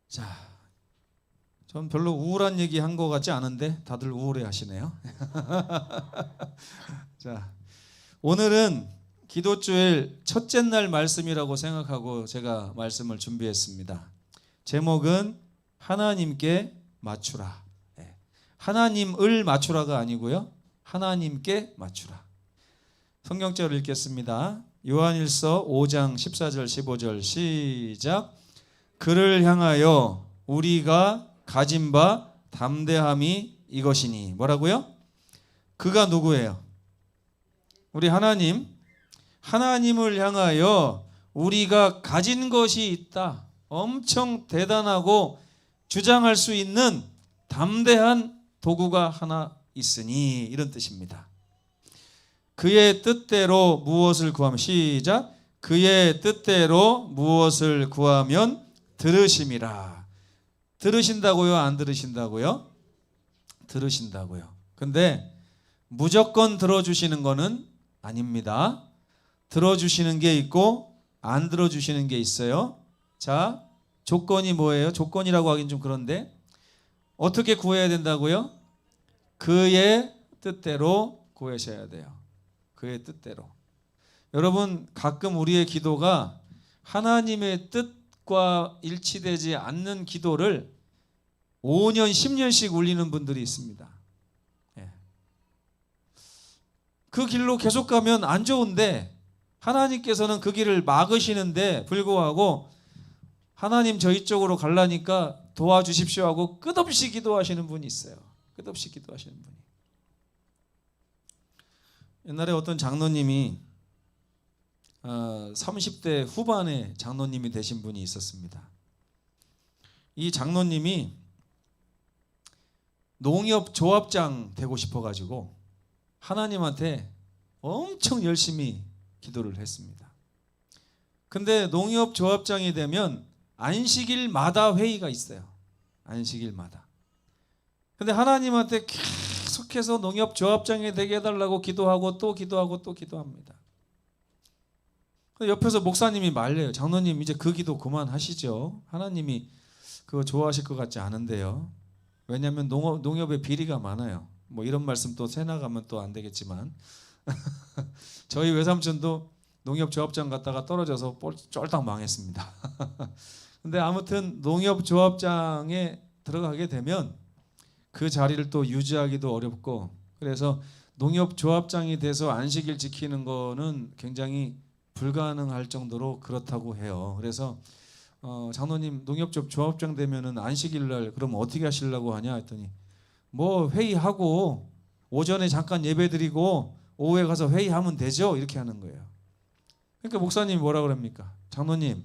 자, 전 별로 우울한 얘기 한 것 같지 않은데 다들 우울해 하시네요. 자, 오늘은 기도주일 첫째 날 말씀이라고 생각하고 제가 말씀을 준비했습니다. 제목은 하나님께 맞추라. 하나님을 맞추라가 아니고요, 하나님께 맞추라. 성경절을 읽겠습니다. 요한일서 5장 14절 15절 시작. 그를 향하여 우리가 가진 바 담대함이 이것이니. 뭐라고요? 그가 누구예요? 우리 하나님을 향하여 우리가 가진 것이 있다. 엄청 대단하고 주장할 수 있는 담대한 도구가 하나 있으니, 이런 뜻입니다. 그의 뜻대로 무엇을 구하면, 시작. 그의 뜻대로 무엇을 구하면 들으심이라. 들으신다고요? 안 들으신다고요? 들으신다고요. 근데 무조건 들어주시는 거는 아닙니다. 들어주시는 게 있고 안 들어주시는 게 있어요. 자, 조건이 뭐예요? 조건이라고 하긴 좀 그런데 어떻게 구해야 된다고요? 그의 뜻대로 구하셔야 돼요. 그의 뜻대로. 여러분, 가끔 우리의 기도가 하나님의 뜻과 일치되지 않는 기도를 5년, 10년씩 올리는 분들이 있습니다. 그 길로 계속 가면 안 좋은데 하나님께서는 그 길을 막으시는데 불구하고 하나님 저희 쪽으로 가려니까 도와주십시오 하고 끝없이 기도하시는 분이 있어요. 끝없이 기도하시는 분이. 옛날에 어떤 장로님이 30대 후반에 장로님이 되신 분이 있었습니다. 이 장로님이 농협 조합장 되고 싶어가지고 하나님한테 엄청 열심히 기도를 했습니다. 근데 농협 조합장이 되면 안식일마다 회의가 있어요. 안식일마다. 근데 하나님한테 계속해서 농협 조합장이 되게 해달라고 기도하고 또 기도하고 또 기도합니다. 옆에서 목사님이 말려요. 장로님, 이제 그 기도 그만하시죠. 하나님이 그거 좋아하실 것 같지 않은데요. 왜냐하면 농협에 비리가 많아요. 뭐 이런 말씀 또 새나가면 또 안 되겠지만 저희 외삼촌도 농협 조합장 갔다가 떨어져서 쫄딱 망했습니다. 근데 아무튼 농협 조합장에 들어가게 되면 그 자리를 또 유지하기도 어렵고, 그래서 농협 조합장이 돼서 안식일 지키는 거는 굉장히 불가능할 정도로 그렇다고 해요. 그래서 장로님, 농협 조합장 되면은 안식일 날 그럼 어떻게 하시려고 하냐 했더니 뭐 회의하고 오전에 잠깐 예배드리고 오후에 가서 회의하면 되죠, 이렇게 하는 거예요. 그러니까 목사님이 뭐라 그럽니까? 장로님,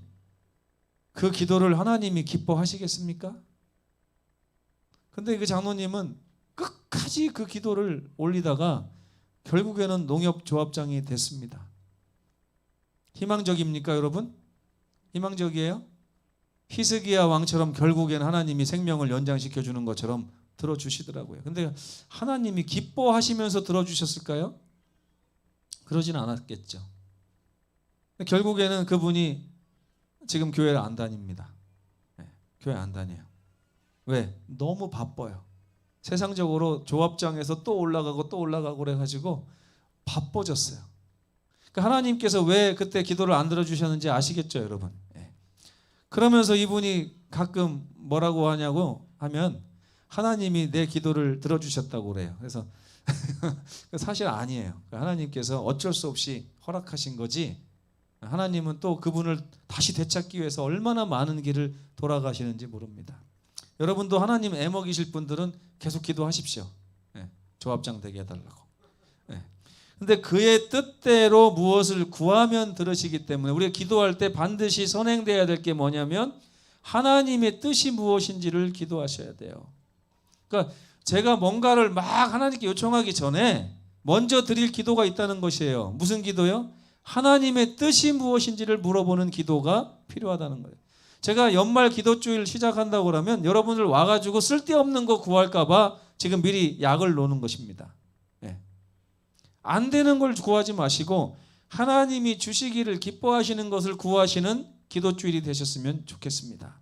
그 기도를 하나님이 기뻐하시겠습니까? 근데 그 장로님은 끝까지 그 기도를 올리다가 결국에는 농협 조합장이 됐습니다. 희망적입니까, 여러분? 희망적이에요? 히스기야 왕처럼 결국에는 하나님이 생명을 연장시켜 주는 것처럼 들어주시더라고요. 근데 하나님이 기뻐하시면서 들어주셨을까요? 그러진 않았겠죠. 결국에는 그분이 지금 교회를 안 다닙니다. 교회 안 다녀요. 왜? 너무 바빠요. 세상적으로 조합장에서 또 올라가고 또 올라가고 그래가지고 바빠졌어요. 그러니까 하나님께서 왜 그때 기도를 안 들어주셨는지 아시겠죠, 여러분? 그러면서 이분이 가끔 뭐라고 하냐고 하면 하나님이 내 기도를 들어주셨다고 그래요. 그래서 사실 아니에요. 하나님께서 어쩔 수 없이 허락하신 거지, 하나님은 또 그분을 다시 되찾기 위해서 얼마나 많은 길을 돌아가시는지 모릅니다. 여러분도 하나님 애먹이실 분들은 계속 기도하십시오. 조합장 되게 해달라고. 근데 그의 뜻대로 무엇을 구하면 들으시기 때문에 우리가 기도할 때 반드시 선행돼야 될 게 뭐냐면 하나님의 뜻이 무엇인지를 기도하셔야 돼요. 그러니까 제가 뭔가를 막 하나님께 요청하기 전에 먼저 드릴 기도가 있다는 것이에요. 무슨 기도요? 하나님의 뜻이 무엇인지를 물어보는 기도가 필요하다는 거예요. 제가 연말 기도주일 시작한다고 그러면 여러분들 와가지고 쓸데없는 거 구할까 봐 지금 미리 약을 놓는 것입니다. 안 되는 걸 구하지 마시고 하나님이 주시기를 기뻐하시는 것을 구하시는 기도주일이 되셨으면 좋겠습니다.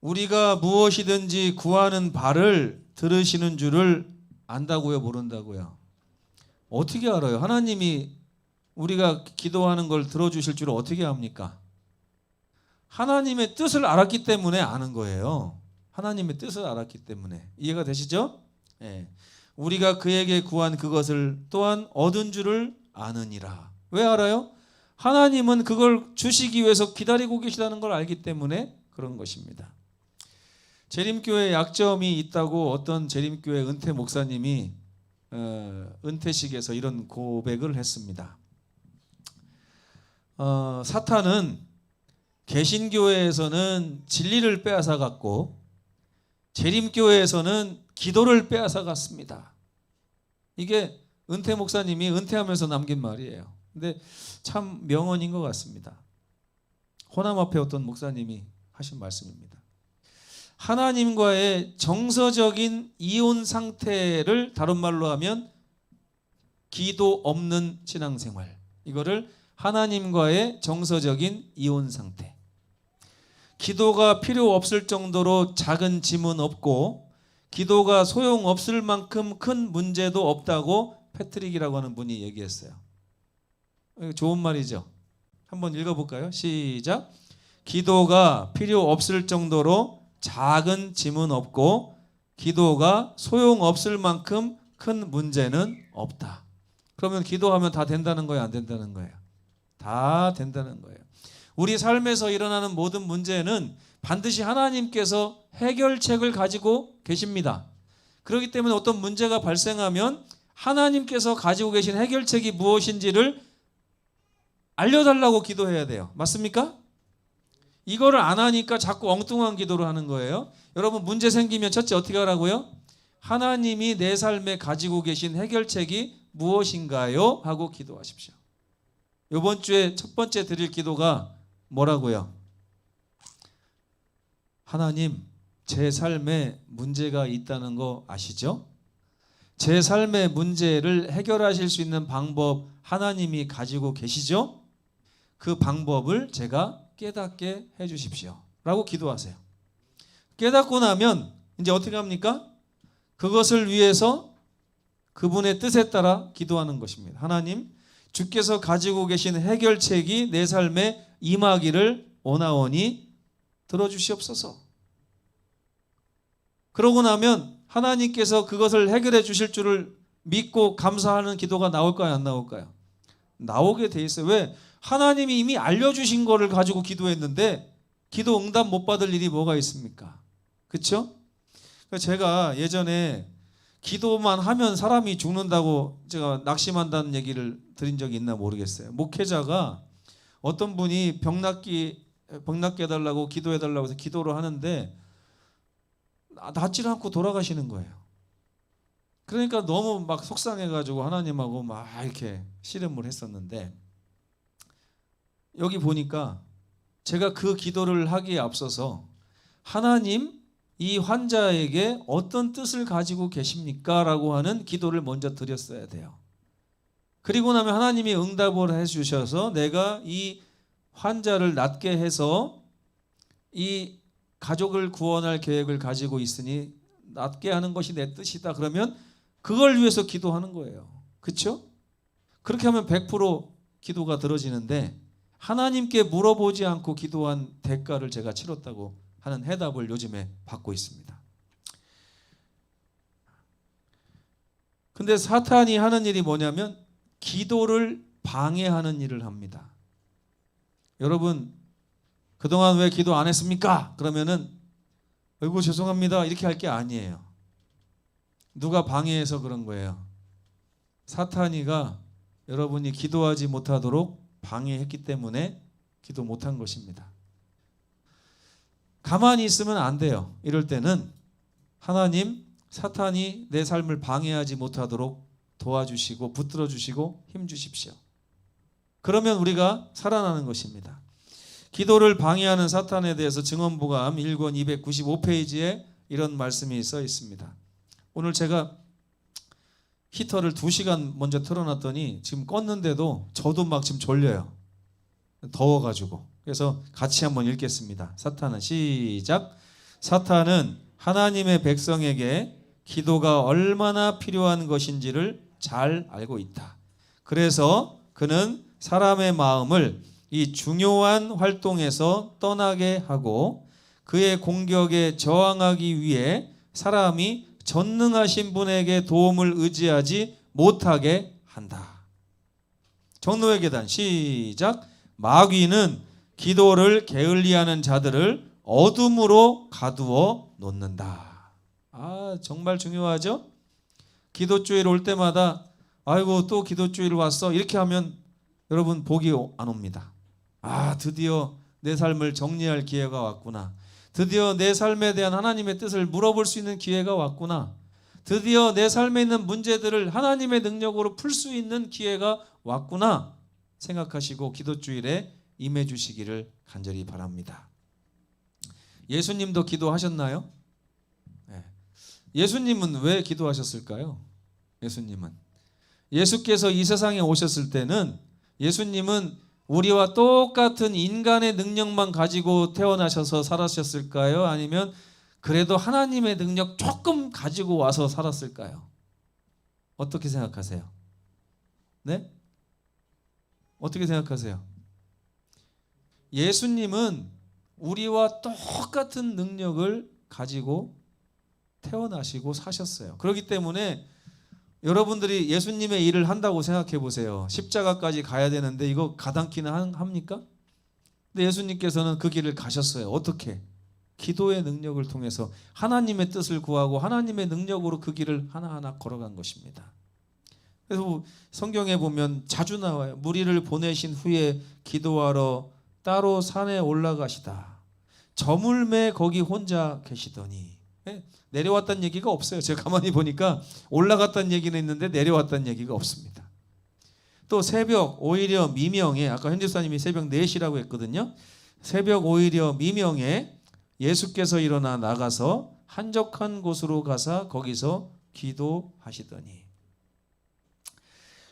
우리가 무엇이든지 구하는 바를 들으시는 줄을 안다고요, 모른다고요? 어떻게 알아요? 하나님이 우리가 기도하는 걸 들어주실 줄을 어떻게 압니까? 하나님의 뜻을 알았기 때문에 아는 거예요. 하나님의 뜻을 알았기 때문에. 이해가 되시죠? 예. 우리가 그에게 구한 그것을 또한 얻은 줄을 아느니라. 왜 알아요? 하나님은 그걸 주시기 위해서 기다리고 계시다는 걸 알기 때문에 그런 것입니다. 재림교회 약점이 있다고 어떤 재림교회 은퇴 목사님이 은퇴식에서 이런 고백을 했습니다. 사탄은 개신교회에서는 진리를 빼앗아 갔고 재림교회에서는 기도를 빼앗아 갔습니다. 이게 은퇴 목사님이 은퇴하면서 남긴 말이에요. 근데 참 명언인 것 같습니다. 호남 앞에 어떤 목사님이 하신 말씀입니다. 하나님과의 정서적인 이혼 상태를 다른 말로 하면 기도 없는 신앙생활. 이거를 하나님과의 정서적인 이혼 상태. 기도가 필요 없을 정도로 작은 짐은 없고 기도가 소용없을 만큼 큰 문제도 없다고 패트릭이라고 하는 분이 얘기했어요. 좋은 말이죠. 한번 읽어볼까요? 시작. 기도가 필요 없을 정도로 작은 짐은 없고 기도가 소용없을 만큼 큰 문제는 없다. 그러면 기도하면 다 된다는 거예요? 안 된다는 거예요? 다 된다는 거예요. 우리 삶에서 일어나는 모든 문제는 반드시 하나님께서 해결책을 가지고 계십니다. 그렇기 때문에 어떤 문제가 발생하면 하나님께서 가지고 계신 해결책이 무엇인지를 알려달라고 기도해야 돼요. 맞습니까? 이거를 안 하니까 자꾸 엉뚱한 기도를 하는 거예요. 여러분 문제 생기면 첫째 어떻게 하라고요? 하나님이 내 삶에 가지고 계신 해결책이 무엇인가요? 하고 기도하십시오. 이번 주에 첫 번째 드릴 기도가 뭐라고요? 하나님, 제 삶에 문제가 있다는 거 아시죠? 제 삶의 문제를 해결하실 수 있는 방법 하나님이 가지고 계시죠? 그 방법을 제가 깨닫게 해주십시오 라고 기도하세요. 깨닫고 나면 이제 어떻게 합니까? 그것을 위해서 그분의 뜻에 따라 기도하는 것입니다. 하나님, 주께서 가지고 계신 해결책이 내 삶에 임하기를 원하오니 들어주시옵소서. 그러고 나면 하나님께서 그것을 해결해 주실 줄을 믿고 감사하는 기도가 나올까요? 안 나올까요? 나오게 돼 있어요. 왜? 하나님이 이미 알려주신 거를 가지고 기도했는데 기도 응답 못 받을 일이 뭐가 있습니까? 그렇죠? 제가 예전에 기도만 하면 사람이 죽는다고 제가 낙심한다는 얘기를 드린 적이 있나 모르겠어요. 목회자가 어떤 분이 병 낫게 해달라고 기도해달라고 해서 기도를 하는데 낫지를 않고 돌아가시는 거예요. 그러니까 너무 막 속상해가지고 하나님하고 막 이렇게 씨름을 했었는데 여기 보니까 제가 그 기도를 하기에 앞서서 하나님, 이 환자에게 어떤 뜻을 가지고 계십니까? 라고 하는 기도를 먼저 드렸어야 돼요. 그리고 나면 하나님이 응답을 해주셔서 내가 이 환자를 낫게 해서 이 가족을 구원할 계획을 가지고 있으니 낫게 하는 것이 내 뜻이다. 그러면 그걸 위해서 기도하는 거예요. 그렇죠? 그렇게 하면 100% 기도가 들어지는데 하나님께 물어보지 않고 기도한 대가를 제가 치렀다고 하는 해답을 요즘에 받고 있습니다. 근데 사탄이 하는 일이 뭐냐면 기도를 방해하는 일을 합니다. 여러분 그동안 왜 기도 안 했습니까? 그러면은 아이고 죄송합니다 이렇게 할 게 아니에요. 누가 방해해서 그런 거예요? 사탄이가 여러분이 기도하지 못하도록 방해했기 때문에 기도 못한 것입니다. 가만히 있으면 안 돼요. 이럴 때는 하나님, 사탄이 내 삶을 방해하지 못하도록 도와주시고 붙들어 주시고 힘 주십시오. 그러면 우리가 살아나는 것입니다. 기도를 방해하는 사탄에 대해서 증언보감 1권 295페이지에 이런 말씀이 써 있습니다. 오늘 제가 히터를 2시간 먼저 틀어놨더니 지금 껐는데도 저도 막 지금 졸려요. 더워가지고. 그래서 같이 한번 읽겠습니다. 사탄은 시작. 사탄은 하나님의 백성에게 기도가 얼마나 필요한 것인지를 잘 알고 있다. 그래서 그는 사람의 마음을 이 중요한 활동에서 떠나게 하고 그의 공격에 저항하기 위해 사람이 전능하신 분에게 도움을 의지하지 못하게 한다. 정노의 계단 시작. 마귀는 기도를 게을리하는 자들을 어둠으로 가두어 놓는다. 정말 중요하죠? 기도주일 올 때마다 아이고 또 기도주일 왔어 이렇게 하면 여러분 복이 안 옵니다. 드디어 내 삶을 정리할 기회가 왔구나. 드디어 내 삶에 대한 하나님의 뜻을 물어볼 수 있는 기회가 왔구나. 드디어 내 삶에 있는 문제들을 하나님의 능력으로 풀 수 있는 기회가 왔구나 생각하시고 기도주일에 임해 주시기를 간절히 바랍니다. 예수님도 기도하셨나요? 네. 예수님은 왜 기도하셨을까요? 예수께서 이 세상에 오셨을 때는 예수님은 우리와 똑같은 인간의 능력만 가지고 태어나셔서 살았을까요? 아니면 그래도 하나님의 능력 조금 가지고 와서 살았을까요? 어떻게 생각하세요? 네? 어떻게 생각하세요? 예수님은 우리와 똑같은 능력을 가지고 태어나시고 사셨어요. 그렇기 때문에 여러분들이 예수님의 일을 한다고 생각해 보세요. 십자가까지 가야 되는데 이거 가당키는 합니까? 근데 예수님께서는 그 길을 가셨어요. 어떻게? 기도의 능력을 통해서 하나님의 뜻을 구하고 하나님의 능력으로 그 길을 하나하나 걸어간 것입니다. 그래서 성경에 보면 자주 나와요. 무리를 보내신 후에 기도하러 따로 산에 올라가시다. 저물매 거기 혼자 계시더니. 내려왔다는 얘기가 없어요. 제가 가만히 보니까 올라갔다는 얘기는 있는데 내려왔다는 얘기가 없습니다. 또 새벽 오히려 미명에 아까 현 집사님이 새벽 4시라고 했거든요. 새벽 오히려 미명에 예수께서 일어나 나가서 한적한 곳으로 가사 거기서 기도하시더니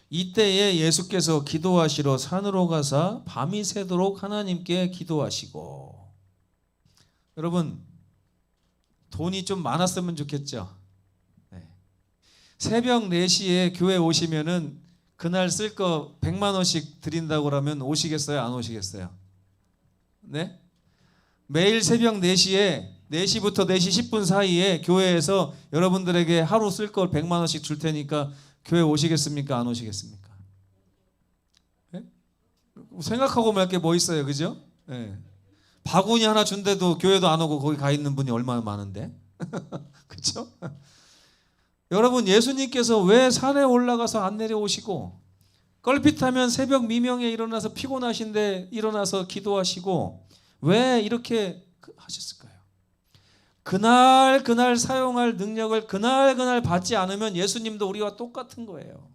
이때에 예수께서 기도하시러 산으로 가사 밤이 새도록 하나님께 기도하시고 여러분 돈이 좀 많았으면 좋겠죠. 네. 새벽 4시에 교회 오시면은 그날 쓸 거 100만 원씩 드린다고 그러면 오시겠어요? 안 오시겠어요? 네? 매일 새벽 4시에 4시부터 4시 10분 사이에 교회에서 여러분들에게 하루 쓸 걸 100만 원씩 줄 테니까 교회 오시겠습니까? 안 오시겠습니까? 네? 생각하고 말 게 뭐 있어요, 그죠? 네. 바구니 하나 준데도 교회도 안 오고 거기 가 있는 분이 얼마나 많은데, 그렇죠? 여러분 예수님께서 왜 산에 올라가서 안 내려오시고 껄핏하면 새벽 미명에 일어나서 피곤하신데 일어나서 기도하시고 왜 이렇게 하셨을까요? 그날 사용할 능력을 그날 받지 않으면 예수님도 우리와 똑같은 거예요.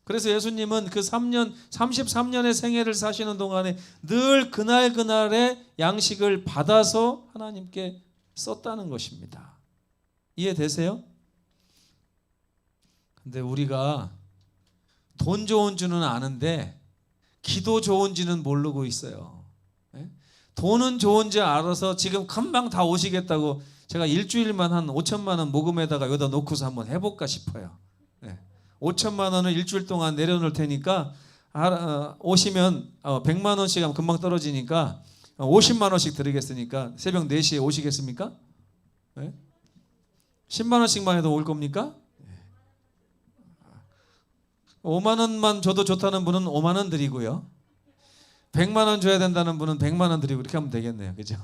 그래서 예수님은 그 33년의 생애를 사시는 동안에 늘 그날의 양식을 받아서 하나님께 썼다는 것입니다. 이해되세요? 근데 우리가 돈 좋은 줄은 아는데 기도 좋은지는 모르고 있어요. 돈은 좋은지 알아서 지금 금방 다 오시겠다고 제가 일주일만 한 5천만 원 모금에다가 여기다 놓고서 한번 해볼까 싶어요. 5천만 원을 일주일 동안 내려놓을 테니까 오시면 100만 원씩 하면 금방 떨어지니까 50만 원씩 드리겠으니까 새벽 4시에 오시겠습니까? 10만 원씩만 해도 올 겁니까? 5만 원만 줘도 좋다는 분은 5만 원 드리고요. 100만 원 줘야 된다는 분은 100만 원 드리고 이렇게 하면 되겠네요. 그죠?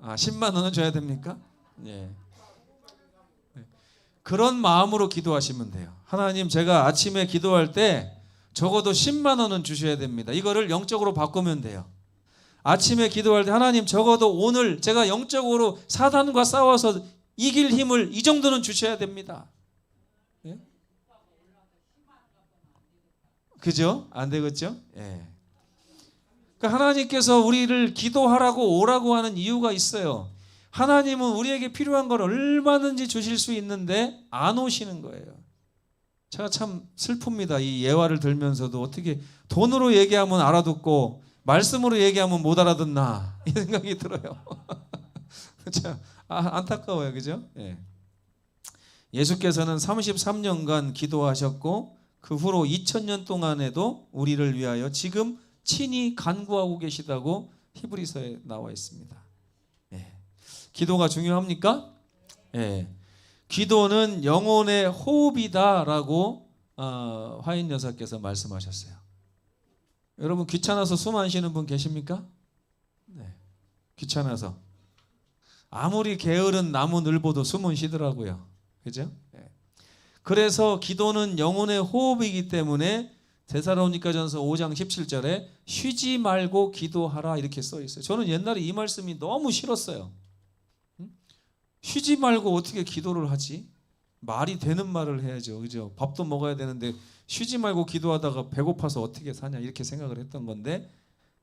10만 원은 줘야 됩니까? 예. 그런 마음으로 기도하시면 돼요. 하나님 제가 아침에 기도할 때 적어도 10만 원은 주셔야 됩니다. 이거를 영적으로 바꾸면 돼요. 아침에 기도할 때 하나님 적어도 오늘 제가 영적으로 사단과 싸워서 이길 힘을 이 정도는 주셔야 됩니다. 예? 그죠? 안 되겠죠? 예. 그러니까 하나님께서 우리를 기도하라고 오라고 하는 이유가 있어요. 하나님은 우리에게 필요한 걸 얼마든지 주실 수 있는데 안 오시는 거예요. 제가 참 슬픕니다. 이 예화를 들면서도 어떻게 돈으로 얘기하면 알아듣고 말씀으로 얘기하면 못 알아듣나 이 생각이 들어요. 참 안타까워요, 그죠? 예. 예수께서는 33년간 기도하셨고 그 후로 2000년 동안에도 우리를 위하여 지금 친히 간구하고 계시다고 히브리서에 나와 있습니다. 예. 기도가 중요합니까? 예. 기도는 영혼의 호흡이다라고 화인 여사께서 말씀하셨어요. 여러분 귀찮아서 숨 안 쉬는 분 계십니까? 네. 귀찮아서 아무리 게으른 나무 늘보도 숨은 쉬더라고요. 그죠? 네. 그래서 기도는 영혼의 호흡이기 때문에 데살로니가전서 5장 17절에 쉬지 말고 기도하라 이렇게 써 있어요. 저는 옛날에 이 말씀이 너무 싫었어요. 쉬지 말고 어떻게 기도를 하지? 말이 되는 말을 해야죠. 그죠? 밥도 먹어야 되는데 쉬지 말고 기도하다가 배고파서 어떻게 사냐 이렇게 생각을 했던 건데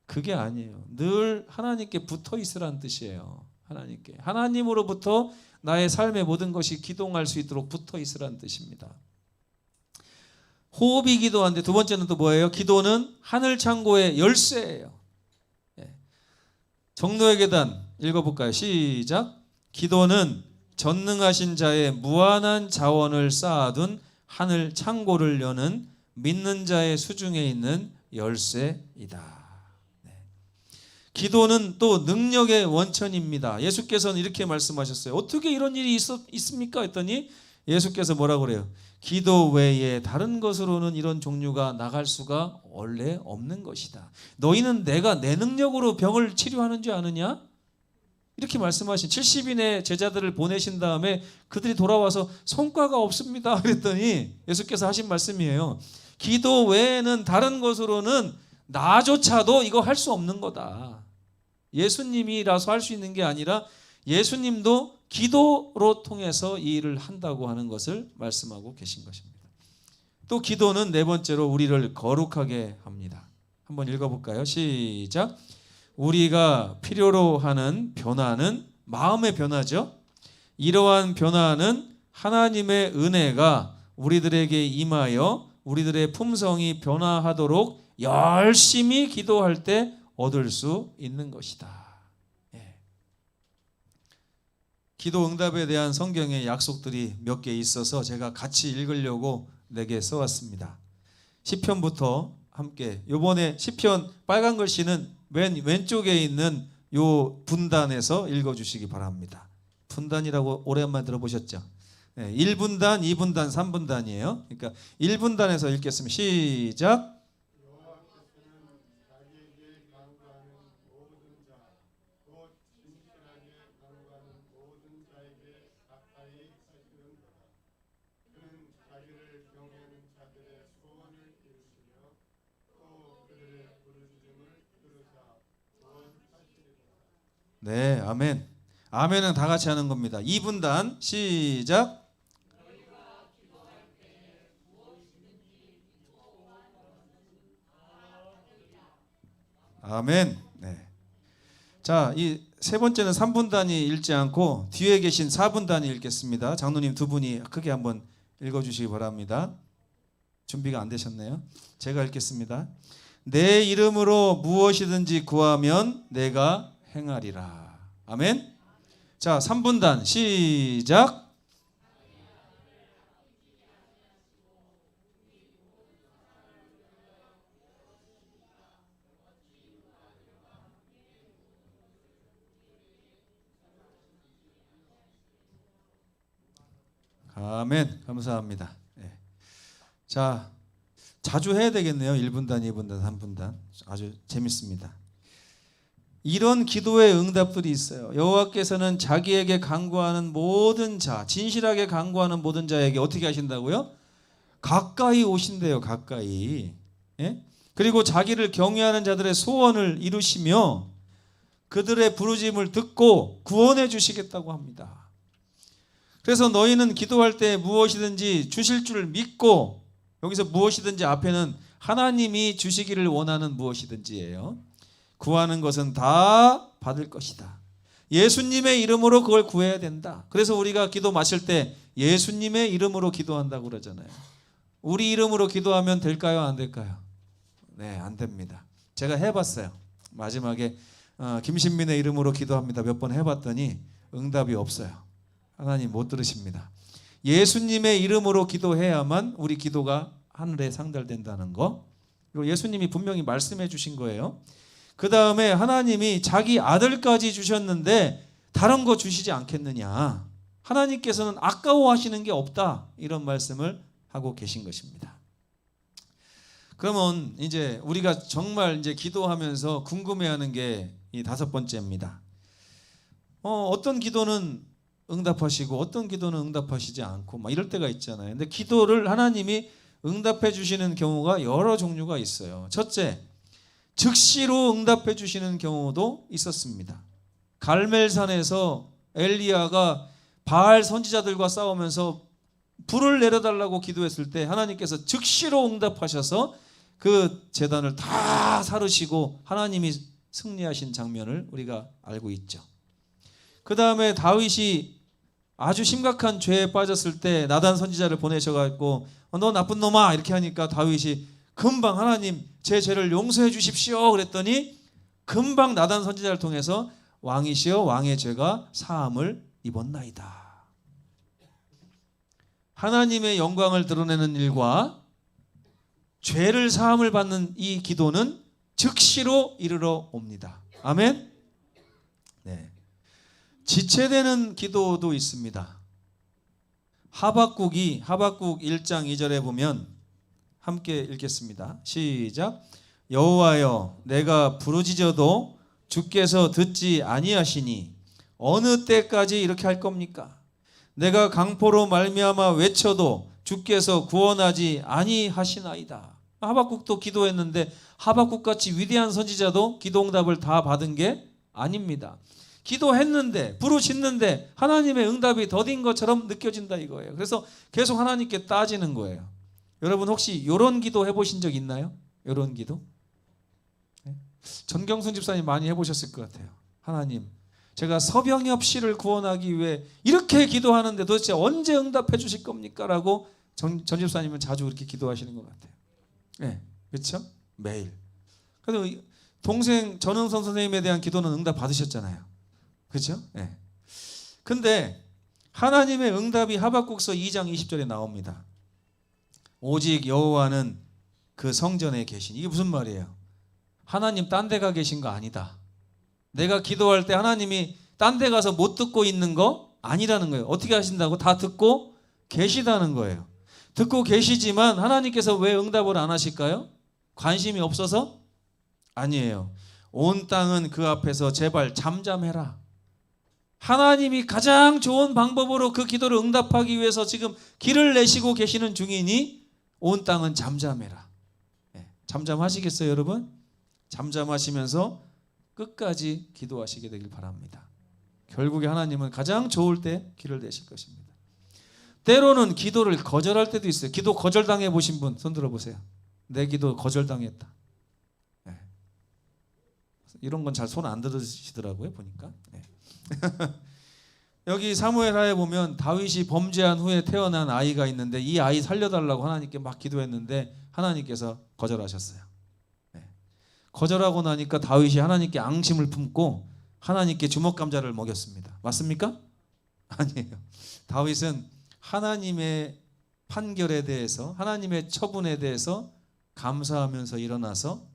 그게 아니에요. 늘 하나님께 붙어 있으라는 뜻이에요. 하나님께. 하나님으로부터 나의 삶의 모든 것이 기동할 수 있도록 붙어 있으라는 뜻입니다. 호흡이 기도하는데 두 번째는 또 뭐예요? 기도는 하늘 창고의 열쇠예요. 정노의 계단 읽어볼까요? 시작. 기도는 전능하신 자의 무한한 자원을 쌓아둔 하늘 창고를 여는 믿는 자의 수중에 있는 열쇠이다. 기도는 또 능력의 원천입니다. 예수께서는 이렇게 말씀하셨어요. 어떻게 이런 일이 있습니까? 했더니 예수께서 뭐라고 그래요? 기도 외에 다른 것으로는 이런 종류가 나갈 수가 원래 없는 것이다. 너희는 내가 내 능력으로 병을 치료하는 줄 아느냐? 이렇게 말씀하신 70인의 제자들을 보내신 다음에 그들이 돌아와서 성과가 없습니다. 그랬더니 예수께서 하신 말씀이에요. 기도 외에는 다른 것으로는 나조차도 이거 할 수 없는 거다. 예수님이라서 할 수 있는 게 아니라 예수님도 기도로 통해서 이 일을 한다고 하는 것을 말씀하고 계신 것입니다. 또 기도는 네 번째로 우리를 거룩하게 합니다. 한번 읽어볼까요? 시작. 우리가 필요로 하는 변화는 마음의 변화죠. 이러한 변화는 하나님의 은혜가 우리들에게 임하여 우리들의 품성이 변화하도록 열심히 기도할 때 얻을 수 있는 것이다. 예. 기도 응답에 대한 성경의 약속들이 몇 개 있어서 제가 같이 읽으려고 내게 써왔습니다. 시편부터 함께 이번에 시편 빨간 글씨는 왼쪽에 있는 요 분단에서 읽어주시기 바랍니다. 분단이라고 오랜만에 들어보셨죠? 네, 1분단, 2분단, 3분단이에요. 그러니까 1분단에서 읽겠습니다. 시작. 네, 아멘. 아멘은 다 같이 하는 겁니다. 2분단 시작. 아멘. 네. 자, 이 세 번째는 3분단이 읽지 않고 뒤에 계신 4분단이 읽겠습니다. 장로님 두 분이 크게 한번 읽어주시기 바랍니다. 준비가 안 되셨네요. 제가 읽겠습니다. 내 이름으로 무엇이든지 구하면 내가 행하리라. 아멘. 자, 3분단 시작. 아멘. 감사합니다. 네. 자, 자주 해야 되겠네요. 1분단, 2분단, 3분단. 아주 재밌습니다. 이런 기도의 응답들이 있어요. 여호와께서는 자기에게 간구하는 모든 자, 진실하게 간구하는 모든 자에게 어떻게 하신다고요? 가까이 오신대요. 가까이. 예? 그리고 자기를 경외하는 자들의 소원을 이루시며 그들의 부르짖음을 듣고 구원해 주시겠다고 합니다. 그래서 너희는 기도할 때 무엇이든지 주실 줄 믿고, 여기서 무엇이든지 앞에는 하나님이 주시기를 원하는 무엇이든지예요. 구하는 것은 다 받을 것이다. 예수님의 이름으로 그걸 구해야 된다. 그래서 우리가 기도 마칠 때 예수님의 이름으로 기도한다고 그러잖아요. 우리 이름으로 기도하면 될까요? 안 될까요? 네, 안 됩니다. 제가 해봤어요. 마지막에 김신민의 이름으로 기도합니다. 몇 번 해봤더니 응답이 없어요. 하나님 못 들으십니다. 예수님의 이름으로 기도해야만 우리 기도가 하늘에 상달된다는 거. 그리고 예수님이 분명히 말씀해 주신 거예요. 그 다음에 하나님이 자기 아들까지 주셨는데 다른 거 주시지 않겠느냐. 하나님께서는 아까워하시는 게 없다. 이런 말씀을 하고 계신 것입니다. 그러면 이제 우리가 정말 이제 기도하면서 궁금해하는 게 이 5번째입니다. 어떤 기도는 응답하시고 어떤 기도는 응답하시지 않고 막 이럴 때가 있잖아요. 근데 기도를 하나님이 응답해 주시는 경우가 여러 종류가 있어요. 첫째, 즉시로 응답해 주시는 경우도 있었습니다. 갈멜산에서 엘리야가 바알 선지자들과 싸우면서 불을 내려달라고 기도했을 때 하나님께서 즉시로 응답하셔서 그 제단을 다 사르시고 하나님이 승리하신 장면을 우리가 알고 있죠. 그 다음에 다윗이 아주 심각한 죄에 빠졌을 때 나단 선지자를 보내셔가지고 너 나쁜 놈아 이렇게 하니까 다윗이 금방 하나님 제 죄를 용서해 주십시오 그랬더니 금방 나단 선지자를 통해서 왕이시여 왕의 죄가 사함을 입었나이다. 하나님의 영광을 드러내는 일과 죄를 사함을 받는 이 기도는 즉시로 이르러 옵니다. 아멘. 네. 지체되는 기도도 있습니다. 하박국 1장 2절에 보면 함께 읽겠습니다. 시작. 여호와여 내가 부르짖어도 주께서 듣지 아니하시니 어느 때까지 이렇게 할 겁니까? 내가 강포로 말미암아 외쳐도 주께서 구원하지 아니하시나이다. 하박국도 기도했는데 하박국같이 위대한 선지자도 기도응답을 다 받은 게 아닙니다. 기도했는데 부르짖는데 하나님의 응답이 더딘 것처럼 느껴진다 이거예요. 그래서 계속 하나님께 따지는 거예요. 여러분 혹시 이런 기도 해보신 적 있나요? 이런 기도? 전경순 집사님 많이 해보셨을 것 같아요. 하나님 제가 서병엽 씨를 구원하기 위해 이렇게 기도하는데 도대체 언제 응답해 주실 겁니까? 라고 전 집사님은 자주 그렇게 기도하시는 것 같아요. 네, 그렇죠? 매일. 그래도 동생 전흥선 선생님에 대한 기도는 응답 받으셨잖아요. 그렇죠? 네. 근데 하나님의 응답이 하박국서 2장 20절에 나옵니다. 오직 여호와는 그 성전에 계신. 이게 무슨 말이에요? 하나님 딴 데 가 계신 거 아니다. 내가 기도할 때 하나님이 딴 데 가서 못 듣고 있는 거 아니라는 거예요. 어떻게 하신다고? 다 듣고 계시다는 거예요. 듣고 계시지만 하나님께서 왜 응답을 안 하실까요? 관심이 없어서? 아니에요. 온 땅은 그 앞에서 제발 잠잠해라. 하나님이 가장 좋은 방법으로 그 기도를 응답하기 위해서 지금 길을 내시고 계시는 중이니 온 땅은 잠잠해라. 네, 잠잠하시겠어요 여러분? 잠잠하시면서 끝까지 기도하시게 되길 바랍니다. 결국에 하나님은 가장 좋을 때 길을 내실 것입니다. 때로는 기도를 거절할 때도 있어요. 기도 거절당해 보신 분 손 들어보세요. 내 기도 거절당했다. 네. 이런 건 잘 손 안 들으시더라고요 보니까. 네. 여기 사무엘하에 보면 다윗이 범죄한 후에 태어난 아이가 있는데 이 아이 살려달라고 하나님께 막 기도했는데 하나님께서 거절하셨어요. 네. 거절하고 나니까 다윗이 하나님께 앙심을 품고 하나님께 주먹감자를 먹였습니다. 맞습니까? 아니에요. 다윗은 하나님의 판결에 대해서 하나님의 처분에 대해서 감사하면서 일어나서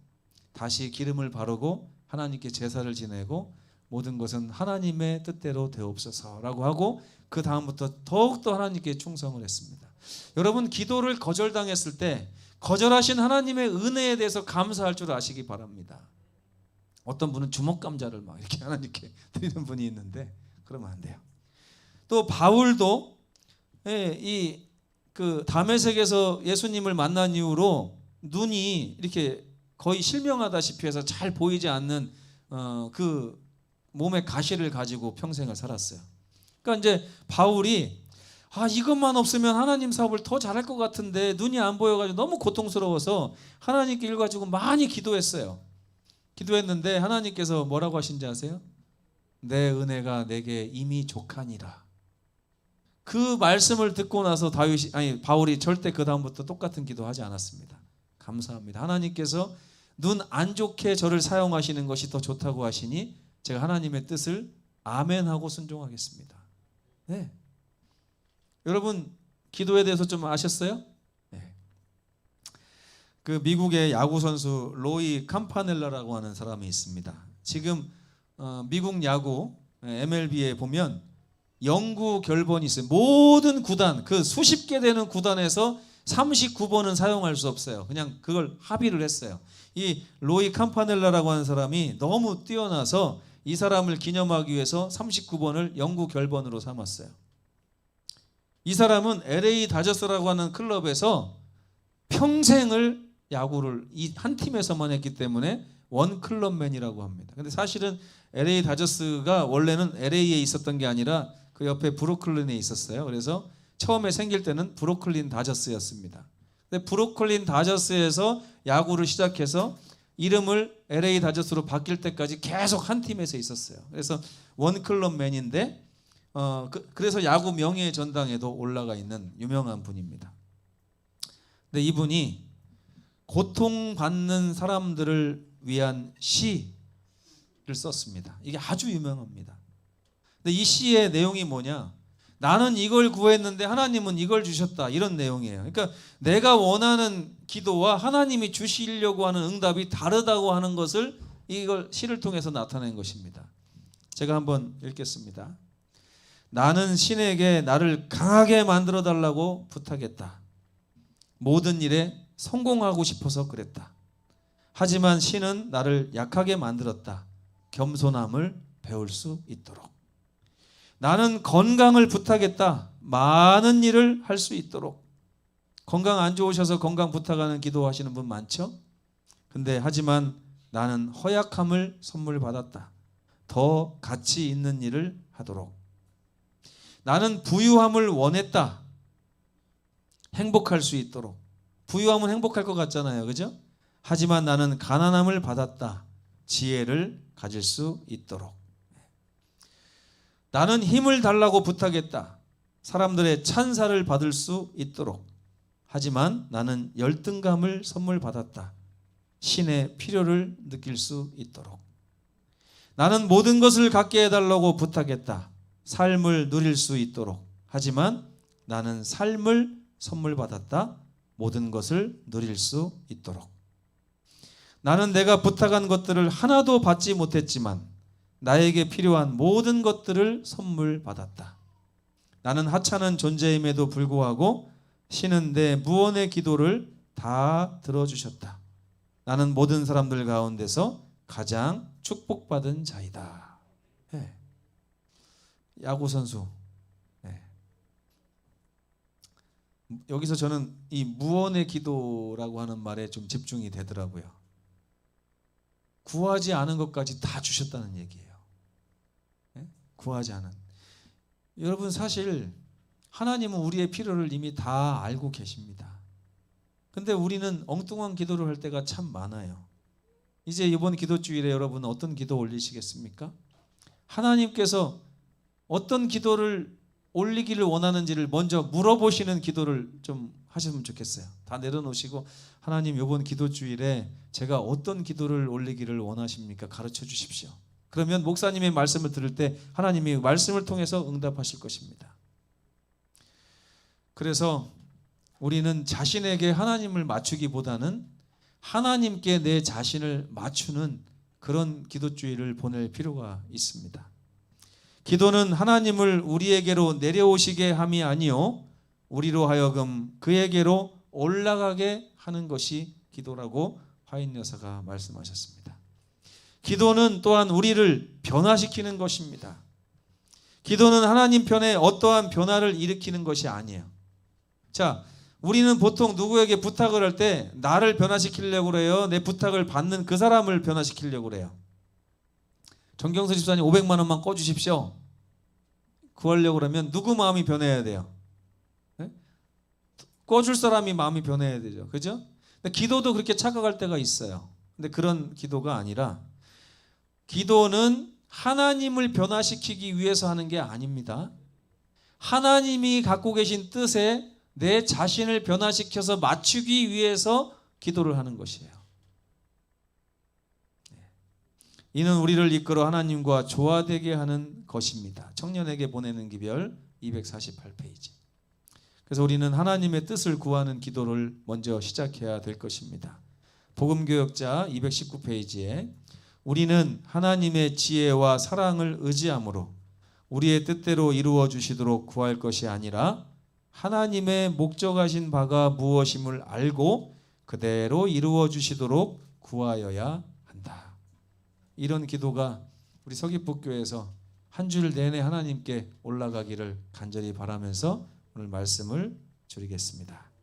다시 기름을 바르고 하나님께 제사를 지내고 모든 것은 하나님의 뜻대로 되옵소서라고 하고 그 다음부터 더욱더 하나님께 충성을 했습니다. 여러분 기도를 거절당했을 때 거절하신 하나님의 은혜에 대해서 감사할 줄 아시기 바랍니다. 어떤 분은 주먹감자를 막 이렇게 하나님께 드리는 분이 있는데 그러면 안 돼요. 또 바울도 그 다메섹에서 예수님을 만난 이후로 눈이 이렇게 거의 실명하다시피 해서 잘 보이지 않는 그 몸의 가시를 가지고 평생을 살았어요. 그러니까 이제 바울이 이것만 없으면 하나님 사업을 더 잘할 것 같은데 눈이 안 보여가지고 너무 고통스러워서 하나님께 일 가지고 많이 기도했어요. 기도했는데 하나님께서 뭐라고 하신지 아세요? 내 은혜가 내게 이미 족하니라. 그 말씀을 듣고 나서 바울이 절대 그 다음부터 똑같은 기도하지 않았습니다. 감사합니다. 하나님께서 눈 안 좋게 저를 사용하시는 것이 더 좋다고 하시니 제가 하나님의 뜻을 아멘하고 순종하겠습니다. 네. 여러분 기도에 대해서 좀 아셨어요? 네. 그 미국의 야구 선수 로이 캄파넬라라고 하는 사람이 있습니다. 지금 미국 야구 MLB에 보면 영구 결번이 있어요. 모든 구단, 그 수십 개 되는 구단에서 39번은 사용할 수 없어요. 그냥 그걸 합의를 했어요. 이 로이 캄파넬라라고 하는 사람이 너무 뛰어나서 이 사람을 기념하기 위해서 39번을 영구 결번으로 삼았어요. 이 사람은 LA 다저스라고 하는 클럽에서 평생을 야구를 이 한 팀에서만 했기 때문에 원 클럽맨이라고 합니다. 근데 사실은 LA 다저스가 원래는 LA에 있었던 게 아니라 그 옆에 브루클린에 있었어요. 그래서 처음에 생길 때는 브루클린 다저스였습니다. 근데 브루클린 다저스에서 야구를 시작해서 이름을 LA 다저스로 바뀔 때까지 계속 한 팀에서 있었어요. 그래서 원 클럽맨인데 그래서 야구 명예 전당에도 올라가 있는 유명한 분입니다. 근데 이분이 고통받는 사람들을 위한 시를 썼습니다. 이게 아주 유명합니다. 근데 이 시의 내용이 뭐냐? 나는 이걸 구했는데 하나님은 이걸 주셨다, 이런 내용이에요. 그러니까 내가 원하는 기도와 하나님이 주시려고 하는 응답이 다르다고 하는 것을 이걸 시를 통해서 나타낸 것입니다. 제가 한번 읽겠습니다. 나는 신에게 나를 강하게 만들어 달라고 부탁했다. 모든 일에 성공하고 싶어서 그랬다. 하지만 신은 나를 약하게 만들었다. 겸손함을 배울 수 있도록. 나는 건강을 부탁했다. 많은 일을 할 수 있도록. 건강 안 좋으셔서 건강 부탁하는 기도하시는 분 많죠? 근데 하지만 나는 허약함을 선물 받았다. 더 가치 있는 일을 하도록. 나는 부유함을 원했다. 행복할 수 있도록. 부유함은 행복할 것 같잖아요, 그죠? 하지만 나는 가난함을 받았다. 지혜를 가질 수 있도록. 나는 힘을 달라고 부탁했다. 사람들의 찬사를 받을 수 있도록. 하지만 나는 열등감을 선물 받았다. 신의 필요를 느낄 수 있도록. 나는 모든 것을 갖게 해달라고 부탁했다. 삶을 누릴 수 있도록. 하지만 나는 삶을 선물 받았다. 모든 것을 누릴 수 있도록. 나는 내가 부탁한 것들을 하나도 받지 못했지만 나에게 필요한 모든 것들을 선물 받았다. 나는 하찮은 존재임에도 불구하고 신은 내 무언의 기도를 다 들어주셨다. 나는 모든 사람들 가운데서 가장 축복받은 자이다. 네. 야구 선수. 네. 여기서 저는 이 무언의 기도라고 하는 말에 좀 집중이 되더라고요. 구하지 않은 것까지 다 주셨다는 얘기예요. 네? 구하지 않은. 여러분 사실 하나님은 우리의 필요를 이미 다 알고 계십니다. 근데 우리는 엉뚱한 기도를 할 때가 참 많아요. 이제 이번 기도주일에 여러분 어떤 기도 올리시겠습니까? 하나님께서 어떤 기도를 올리기를 원하는지를 먼저 물어보시는 기도를 좀 하시면 좋겠어요. 다 내려놓으시고 하나님 이번 기도주일에 제가 어떤 기도를 올리기를 원하십니까? 가르쳐 주십시오. 그러면 목사님의 말씀을 들을 때 하나님이 말씀을 통해서 응답하실 것입니다. 그래서 우리는 자신에게 하나님을 맞추기보다는 하나님께 내 자신을 맞추는 그런 기도주의를 보낼 필요가 있습니다. 기도는 하나님을 우리에게로 내려오시게 함이 아니요 우리로 하여금 그에게로 올라가게 하는 것이 기도라고 화인 여사가 말씀하셨습니다. 기도는 또한 우리를 변화시키는 것입니다. 기도는 하나님 편에 어떠한 변화를 일으키는 것이 아니에요. 자, 우리는 보통 누구에게 부탁을 할 때 나를 변화시키려고 그래요? 내 부탁을 받는 그 사람을 변화시키려고 그래요? 정경수 집사님 500만 원만 꺼주십시오. 구하려고 그러면 누구 마음이 변해야 돼요? 네? 꺼줄 사람이 마음이 변해야 되죠. 그죠? 근데 기도도 그렇게 착각할 때가 있어요. 근데 그런 기도가 아니라 기도는 하나님을 변화시키기 위해서 하는 게 아닙니다. 하나님이 갖고 계신 뜻에 내 자신을 변화시켜서 맞추기 위해서 기도를 하는 것이에요. 이는 우리를 이끌어 하나님과 조화되게 하는 것입니다. 청년에게 보내는 기별 248페이지. 그래서 우리는 하나님의 뜻을 구하는 기도를 먼저 시작해야 될 것입니다. 복음교역자 219페이지에 우리는 하나님의 지혜와 사랑을 의지함으로 우리의 뜻대로 이루어 주시도록 구할 것이 아니라 하나님의 목적하신 바가 무엇임을 알고 그대로 이루어 주시도록 구하여야 한다. 이런 기도가 우리 서귀포교회에서 한 줄 내내 하나님께 올라가기를 간절히 바라면서 오늘 말씀을 줄이겠습니다.